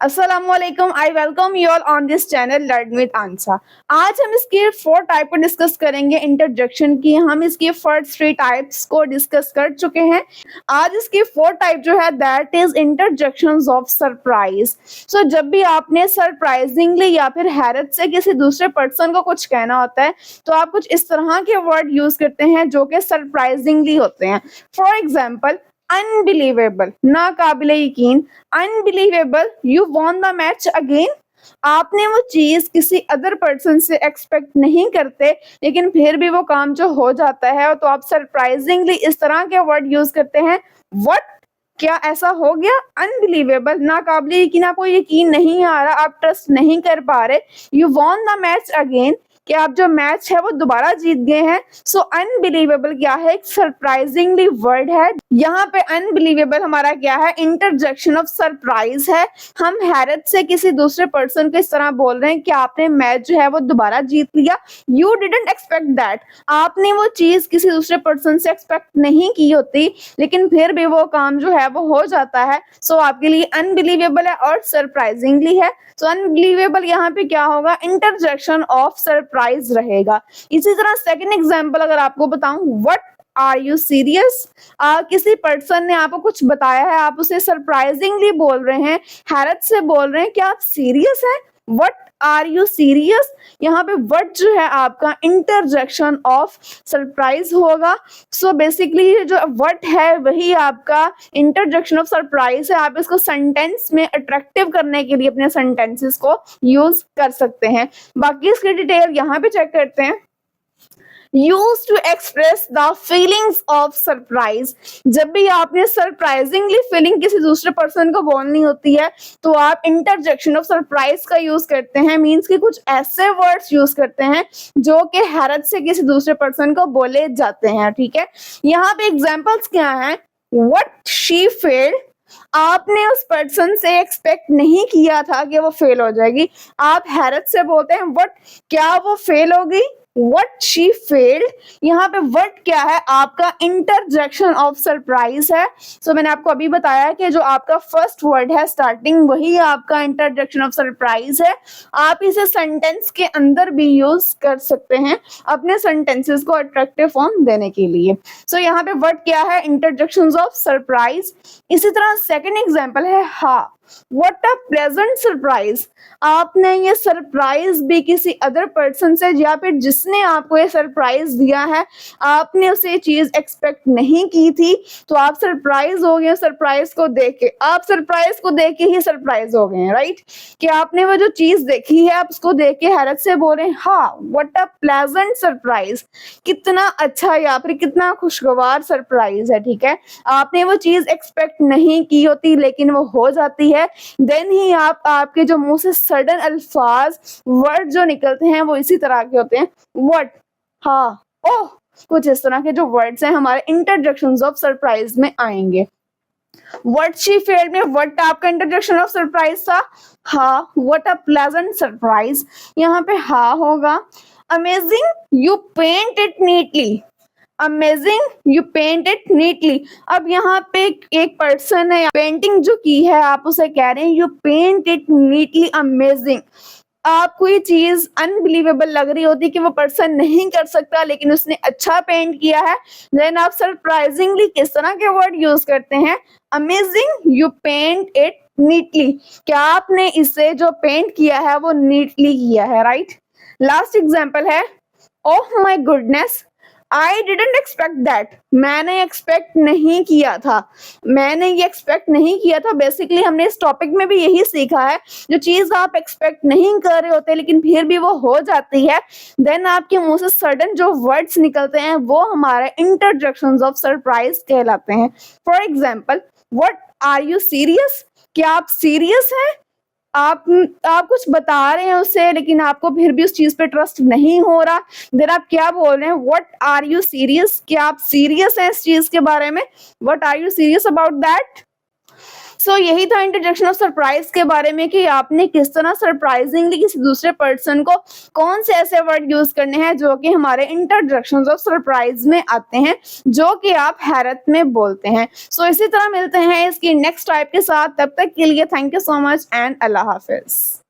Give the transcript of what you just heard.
अस्सलामुअलैकुम, I welcome you all on this channel learn with Ansa. आज हम इसके 4 टाइप को डिस्कस करेंगे इंटरजेक्शन की। हम इसके फर्स्ट 3 टाइप्स को डिस्कस कर चुके हैं। आज इसके 4 टाइप जो है that is interjections of surprise. So जब भी आपने सरप्राइजिंगली या फिर हैरत से किसी दूसरे पर्सन को कुछ कहना होता है तो आप कुछ इस तरह के वर्ड यूज करते हैं जो कि सरप्राइजिंगली होते हैं। फॉर एग्जाम्पल, अनबिलीवेबल, ना काबिले यकीन। Unbelievable, you won the match again. आपने वो चीज किसी अदर पर्सन से एक्सपेक्ट नहीं करते लेकिन फिर भी वो काम जो हो जाता है तो आप सरप्राइजिंगली इस तरह के वर्ड यूज करते हैं। व्हाट, क्या ऐसा हो गया? अनबिलीवेबल, ना काबिले यकीन, आपको यकीन नहीं आ रहा, आप ट्रस्ट नहीं कर पा रहे। You won the match again, कि आप जो मैच है वो दोबारा जीत गए हैं। सो अनबिलीवेबल क्या है? एक सरप्राइजिंगली वर्ड है। यहाँ पे अनबिलीवेबल हमारा क्या है? इंटरजेक्शन ऑफ सरप्राइज है। हम हैरत से किसी दूसरे पर्सन को इस तरह बोल रहे हैं कि आपने मैच जो है वो दोबारा जीत लिया। यू डिडंट एक्सपेक्ट दैट, आपने वो चीज किसी दूसरे पर्सन से एक्सपेक्ट नहीं की होती लेकिन फिर भी वो काम जो है वो हो जाता है। सो आपके लिए अनबिलीवेबल है और सरप्राइजिंगली है। सो अनबिलीवेबल यहाँ पे क्या होगा? इंटरजेक्शन ऑफ सरप्राइज रहेगा। इसी तरह सेकंड एग्जांपल अगर आपको बताऊं, व्हाट आर यू सीरियस? किसी पर्सन ने आपको कुछ बताया है, आप उसे सरप्राइजिंगली बोल रहे हैं, हैरत से बोल रहे हैं कि आप सीरियस हैं। What are you serious? यहाँ पे व्हाट जो है आपका इंटरजेक्शन ऑफ सरप्राइज होगा। सो बेसिकली जो व्हाट है वही आपका इंटरजेक्शन ऑफ सरप्राइज है। आप इसको सेंटेंस में अट्रैक्टिव करने के लिए अपने सेंटेंसेस को यूज कर सकते हैं। बाकी इसकी डिटेल यहाँ पे चेक करते हैं। Used to express the feelings of surprise। जब भी आपने सरप्राइजिंगली फीलिंग किसी दूसरे पर्सन को बोलनी होती है तो आप इंटरजेक्शन ऑफ सरप्राइज का यूज करते हैं। मीन्स कि कुछ ऐसे वर्ड्स यूज करते हैं जो कि हैरत से किसी दूसरे पर्सन को बोले जाते हैं। ठीक है, यहाँ पे एग्जाम्पल्स क्या हैं? What she failed, आपने उस पर्सन से एक्सपेक्ट नहीं किया था कि वो फेल हो जाएगी, आप हैरत से बोलते हैं व्हाट, क्या वो फेल हो गई? व्हाट शी फेल्ड, यहाँ पे व्हाट क्या है? आपका इंटरजेक्शन ऑफ सरप्राइज है। सो मैंने आपको अभी बताया कि जो आपका फर्स्ट वर्ड है स्टार्टिंग वही आपका इंटरजेक्शन ऑफ सरप्राइज है। आप इसे सेंटेंस के अंदर भी यूज कर सकते हैं अपने सेंटेंसेस को अट्रैक्टिव फॉर्म देने के लिए। सो यहाँ पे व्हाट क्या है? Interjection of surprise. इसी तरह सेकंड एग्जांपल है हा, व्हाट अ प्लेजेंट सरप्राइज। आपने ये सरप्राइज भी किसी अदर पर्सन से या फिर जिसने आपको ये सरप्राइज दिया है आपने उसे चीज एक्सपेक्ट नहीं की थी तो आप सरप्राइज हो गए। सरप्राइज को देख के आप सरप्राइज को देख के ही सरप्राइज हो गए हैं, राइट? कि आपने वो जो चीज देखी है आप उसको देख के हैरत से बोल रहे हैं हाँ, व्हाट अ प्लेजेंट सरप्राइज, कितना अच्छा या फिर कितना खुशगवार सरप्राइज है। ठीक है, आपने वो चीज एक्सपेक्ट नहीं की होती लेकिन वो हो जाती है। देन ही आपके जो मुंह से सडन अल्फाज वर्ड जो निकलते हैं वो इसी तरह के होते हैं। व्हाट, हाँ, ओह, कुछ इस तरह के जो वर्ड्स हैं हमारे इंटरजेक्शंस ऑफ सरप्राइज में आएंगे। व्हाट शी फेल्ड में व्हाट आपका इंटरजेक्शन ऑफ सरप्राइज था। हाँ, व्हाट अ प्लेजेंट सरप्राइज, यहाँ पे हाँ होगा। Amazing, you paint it neatly. Amazing, you paint it neatly. अब यहाँ पे एक पर्सन है, पेंटिंग जो की है आप उसे कह रहे हैं you paint it neatly amazing. आपको ये चीज अनबिलीवेबल लग रही होती कि वो पर्सन नहीं कर सकता लेकिन उसने अच्छा पेंट किया है। देन आप सरप्राइजिंगली किस तरह के वर्ड यूज करते हैं? Amazing, you paint it neatly. क्या आपने इसे जो पेंट किया है वो नीटली किया है, राइट? लास्ट एग्जाम्पल है, oh my goodness, I didn't expect that. मैंने एक्सपेक्ट नहीं किया था, मैंने ये एक्सपेक्ट नहीं किया था। बेसिकली हमने इस टॉपिक में भी यही सीखा है, जो चीज आप एक्सपेक्ट नहीं कर रहे होते लेकिन फिर भी वो हो जाती है, देन आपके मुंह से सडन जो वर्ड्स निकलते हैं वो हमारे इंटरजेक्शंस ऑफ सरप्राइज कहलाते हैं। For example, what are you serious, क्या आप सीरियस हैं? आप कुछ बता रहे हैं उसे लेकिन आपको फिर भी उस चीज पे ट्रस्ट नहीं हो रहा। देन आप क्या बोल रहे हैं? व्हाट आर यू सीरियस, क्या आप सीरियस हैं इस चीज के बारे में? What are you serious about that? So यही था इंट्रोडक्शन ऑफ सरप्राइज के बारे में कि आपने किस तरह सरप्राइजिंगली किसी दूसरे पर्सन को कौन से ऐसे वर्ड यूज करने हैं जो कि हमारे इंट्रोडक्शन ऑफ सरप्राइज में आते हैं, जो कि आप हैरत में बोलते हैं। सो इसी तरह मिलते हैं इसकी नेक्स्ट टाइप के साथ, तब तक के लिए thank you so much and Allah Hafiz.